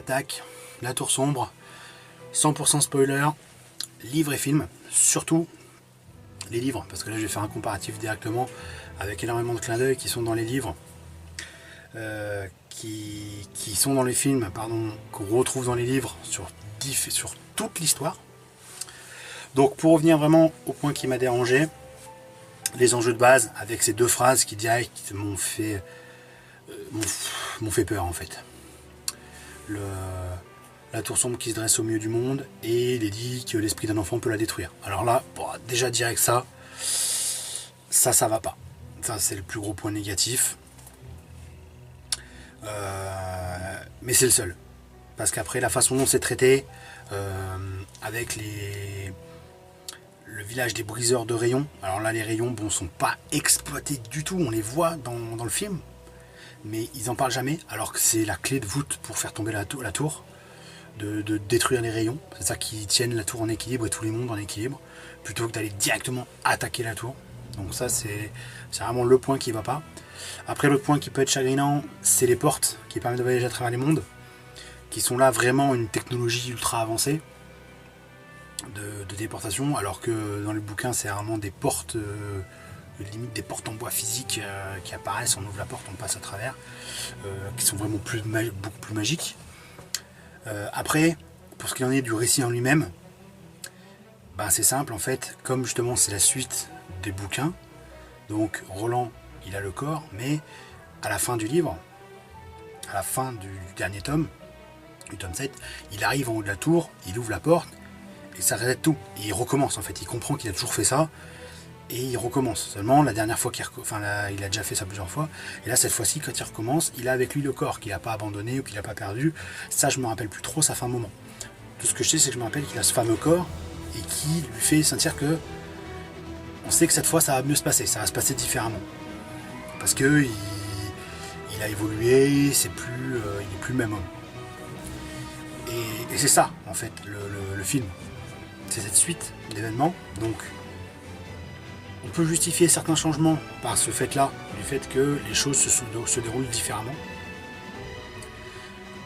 attaque la Tour Sombre, 100% spoiler, livre et film, surtout les livres, parce que là je vais faire un comparatif directement avec énormément de clins d'œil qui sont dans les livres, qui sont dans les films, pardon, qu'on retrouve dans les livres sur toute l'histoire. Donc pour revenir vraiment au point qui m'a dérangé, les enjeux de base avec ces deux phrases qui direct m'ont fait peur en fait. La tour sombre qui se dresse au milieu du monde et il est dit que l'esprit d'un enfant peut la détruire. Alors là, bon, déjà direct ça va pas. Ça c'est le plus gros point négatif. Mais c'est le seul. Parce qu'après la façon dont c'est traité, avec le village des briseurs de rayons. Alors là les rayons bon, sont pas exploités du tout, on les voit dans le film. Mais ils en parlent jamais, alors que c'est la clé de voûte pour faire tomber la tour, de détruire les rayons. C'est ça qui tienne la tour en équilibre et tous les mondes en équilibre, plutôt que d'aller directement attaquer la tour. Donc ça c'est vraiment le point qui va pas. Après le point qui peut être chagrinant, c'est les portes qui permettent de voyager à travers les mondes, qui sont là vraiment une technologie ultra avancée de déportation, alors que dans le bouquin c'est vraiment des portes... limite des portes en bois physique qui apparaissent, on ouvre la porte, on passe à travers, qui sont vraiment beaucoup plus magiques. Après, pour ce qu'il en est du récit en lui-même, ben c'est simple en fait, comme justement c'est la suite des bouquins, donc Roland il a le corps, mais à la fin du livre, à la fin du dernier tome, du tome 7, il arrive en haut de la tour, il ouvre la porte, et ça reset tout, et il recommence en fait, il comprend qu'il a toujours fait ça, et il recommence. Seulement, la dernière fois il a déjà fait ça plusieurs fois. Et là, cette fois-ci, quand il recommence, il a avec lui le corps qu'il n'a pas abandonné ou qu'il n'a pas perdu. Ça, je me rappelle plus trop, ça fait un moment. Tout ce que je sais, c'est que je me rappelle qu'il a ce fameux corps et qui lui fait sentir que on sait que cette fois, ça va mieux se passer. Ça va se passer différemment. Parce que il a évolué, il n'est plus le même homme. Et c'est ça, en fait, le film. C'est cette suite d'événements. Donc, on peut justifier certains changements par ce fait-là, du fait que les choses se déroulent différemment.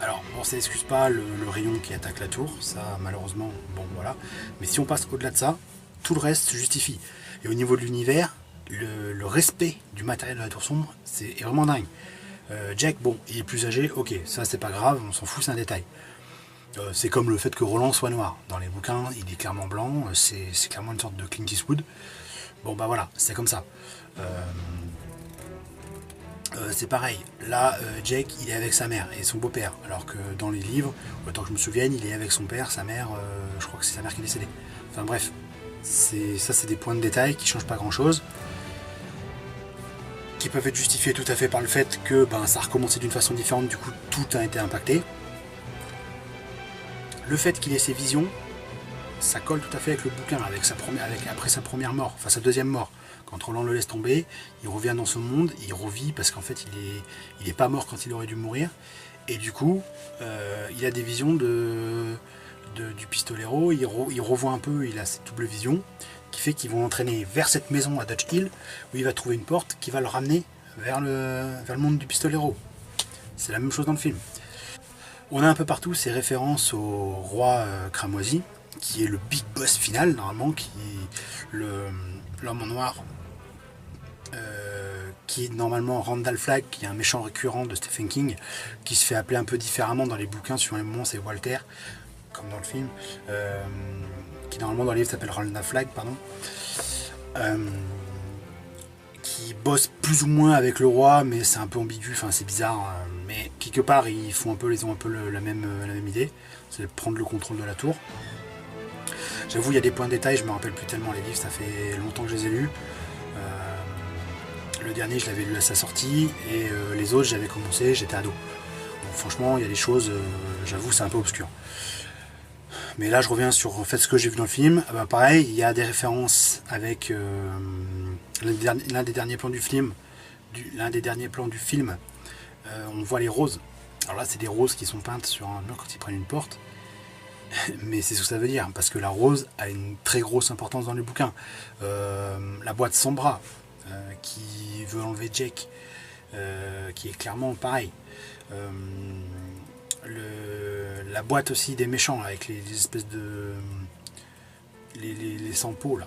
Alors, bon, ça n'excuse pas le rayon qui attaque la tour, ça malheureusement, bon voilà. Mais si on passe au-delà de ça, tout le reste se justifie. Et au niveau de l'univers, le respect du matériel de la tour sombre, est vraiment dingue. Jack, bon, il est plus âgé, ok, ça c'est pas grave, on s'en fout, c'est un détail. C'est comme le fait que Roland soit noir. Dans les bouquins, il est clairement blanc, c'est clairement une sorte de Clint Eastwood. Bon bah voilà, c'est comme ça. C'est pareil. Là, Jake, il est avec sa mère et son beau-père. Alors que dans les livres, autant que je me souvienne, il est avec son père, sa mère, je crois que c'est sa mère qui est décédée. Enfin bref, ça c'est des points de détail qui changent pas grand-chose. Qui peuvent être justifiés tout à fait par le fait que ça a recommencé d'une façon différente, du coup tout a été impacté. Le fait qu'il ait ses visions, ça colle tout à fait avec le bouquin, après sa première mort, enfin sa deuxième mort. Quand Roland le laisse tomber, il revient dans ce monde, il revit parce qu'en fait il est pas mort quand il aurait dû mourir. Et du coup, il a des visions du pistolero, il revoit un peu, il a cette double vision qui fait qu'ils vont l'entraîner vers cette maison à Dutch Hill où il va trouver une porte qui va le ramener vers le monde du pistolero. C'est la même chose dans le film. On a un peu partout ces références au roi cramoisi, qui est le big boss final normalement, qui est l'homme en noir, qui est normalement Randall Flagg, qui est un méchant récurrent de Stephen King, qui se fait appeler un peu différemment dans les bouquins, sur un moment c'est Walter, comme dans le film, qui normalement dans les livres s'appelle Randall Flagg, pardon, qui bosse plus ou moins avec le roi, mais c'est un peu ambigu, enfin c'est bizarre, mais quelque part ils ont un peu la même idée, c'est de prendre le contrôle de la tour. J'avoue, il y a des points de détail, je me rappelle plus tellement les livres, ça fait longtemps que je les ai lus. Le dernier, je l'avais lu à sa sortie, et les autres, j'avais commencé, j'étais ado. Donc franchement, il y a des choses, j'avoue, c'est un peu obscur. Mais là, je reviens sur en fait, ce que j'ai vu dans le film. Pareil, il y a des références avec l'un des derniers plans du film. On voit les roses. Alors là, c'est des roses qui sont peintes sur un mur quand ils prennent une porte. Mais c'est ce que ça veut dire, parce que la rose a une très grosse importance dans le bouquin. La boîte sans bras, qui veut enlever Jake, qui est clairement pareil. la boîte aussi des méchants avec les espèces de les sans-peau là,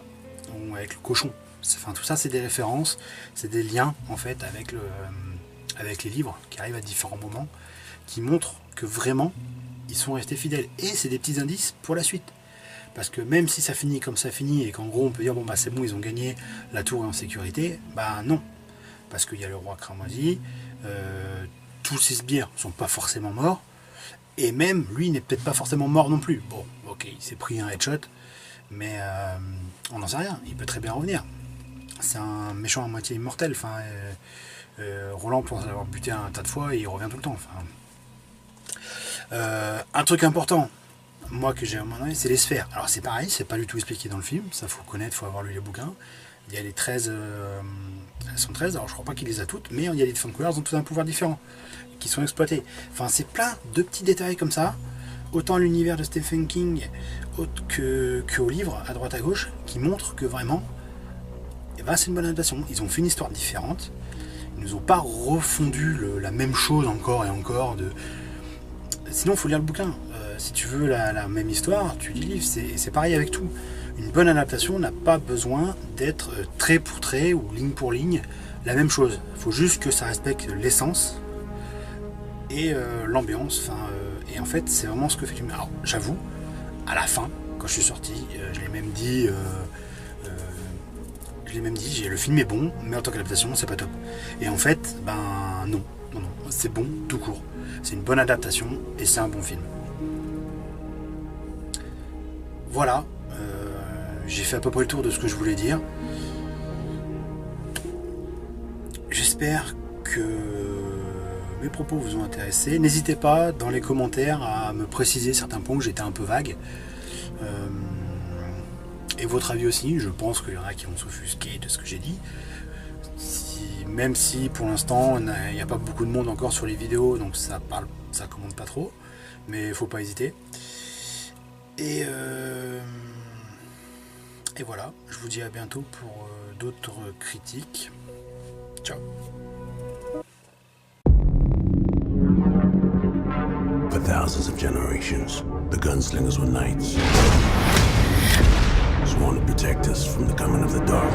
ou avec le cochon. Enfin, tout ça c'est des références, c'est des liens en fait avec les livres qui arrivent à différents moments, qui montrent que vraiment ils sont restés fidèles. Et c'est des petits indices pour la suite. Parce que même si ça finit comme ça finit et qu'en gros on peut dire bon bah c'est bon, ils ont gagné, la tour est en sécurité, bah non. Parce qu'il y a le roi cramoisi, tous ses sbires sont pas forcément morts, et même lui n'est peut-être pas forcément mort non plus. Bon, ok, il s'est pris un headshot, mais on n'en sait rien, il peut très bien revenir. C'est un méchant à moitié immortel, enfin, Roland pense l'avoir buté un tas de fois et il revient tout le temps. Enfin, un truc important, moi que j'ai remarqué, c'est les sphères. Alors c'est pareil, c'est pas du tout expliqué dans le film, ça faut connaître, faut avoir lu les bouquins. Il y a les 13, elles sont 13, alors je crois pas qu'il les a toutes, mais il y a les différentes couleurs, elles ont tous un pouvoir différent, qui sont exploités. Enfin c'est plein de petits détails comme ça, autant l'univers de Stephen King qu'au livre, à droite à gauche, qui montrent que vraiment, eh ben, c'est une bonne adaptation. Ils ont fait une histoire différente, ils nous ont pas refondu la même chose encore et encore. Sinon il faut lire le bouquin. Si tu veux la même histoire, tu lis le livre, c'est pareil avec tout. Une bonne adaptation n'a pas besoin d'être trait pour trait ou ligne pour ligne la même chose. Il faut juste que ça respecte l'essence et l'ambiance. Et en fait, c'est vraiment ce que fait le film. Alors, j'avoue, à la fin, quand je suis sorti, je l'ai même dit, le film est bon, mais en tant qu'adaptation, c'est pas top. Et en fait, ben non, c'est bon tout court. C'est une bonne adaptation et c'est un bon film. Voilà. J'ai fait à peu près le tour de ce que je voulais dire. J'espère que mes propos vous ont intéressé. N'hésitez pas dans les commentaires à me préciser certains points où j'étais un peu vague. Et votre avis aussi. Je pense qu'il y en a qui vont s'offusquer de ce que j'ai dit. Même si pour l'instant il n'y a pas beaucoup de monde encore sur les vidéos, donc ça commande pas trop. Mais il faut pas hésiter. Et voilà, je vous dis à bientôt pour d'autres critiques. Ciao. For thousands of generations, the gunslingers were knights, sworn to protect us from the coming of the dark.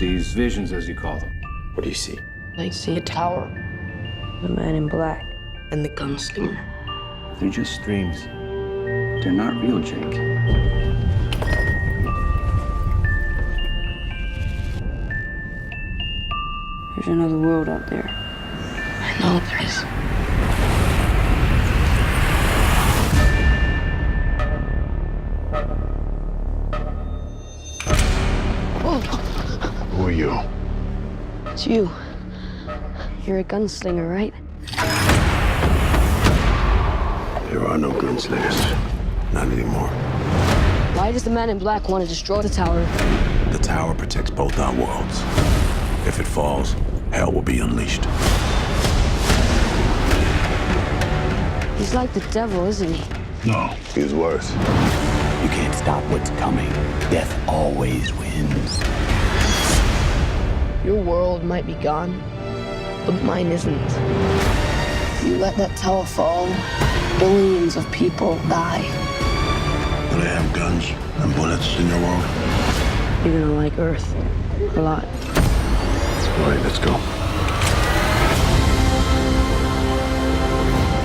These visions, as you call them. What do you see? I see a tower, the man in black, and the gunslinger. They're just dreams. They're not real, Jake. There's another world out there. I know there is. Who are you? It's you. You're a gunslinger, right? There are no gunslingers. Not anymore. Why does the man in black want to destroy the tower? The tower protects both our worlds. If it falls, hell will be unleashed. He's like the devil, isn't he? No, he's worse. You can't stop what's coming. Death always wins. Your world might be gone, but mine isn't. If you let that tower fall, billions of people die. Do they have guns and bullets in your world? You're gonna like Earth a lot. All right, let's go.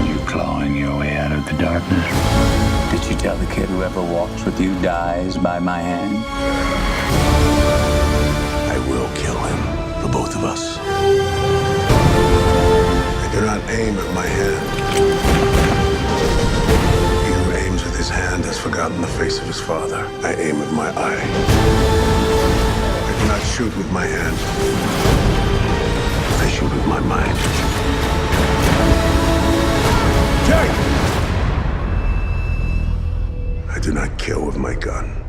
You clawing your way out of the darkness? Did you tell the kid whoever walks with you dies by my hand? I will kill him, for both of us. I do not aim at my hand. He who aims with his hand has forgotten the face of his father. I aim with my eye. I do not shoot with my hand. I shoot with my mind. Jake! I do not kill with my gun.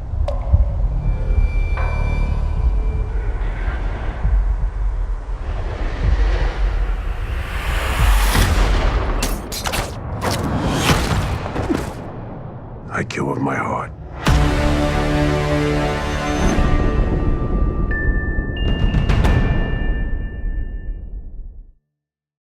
I kill with my heart.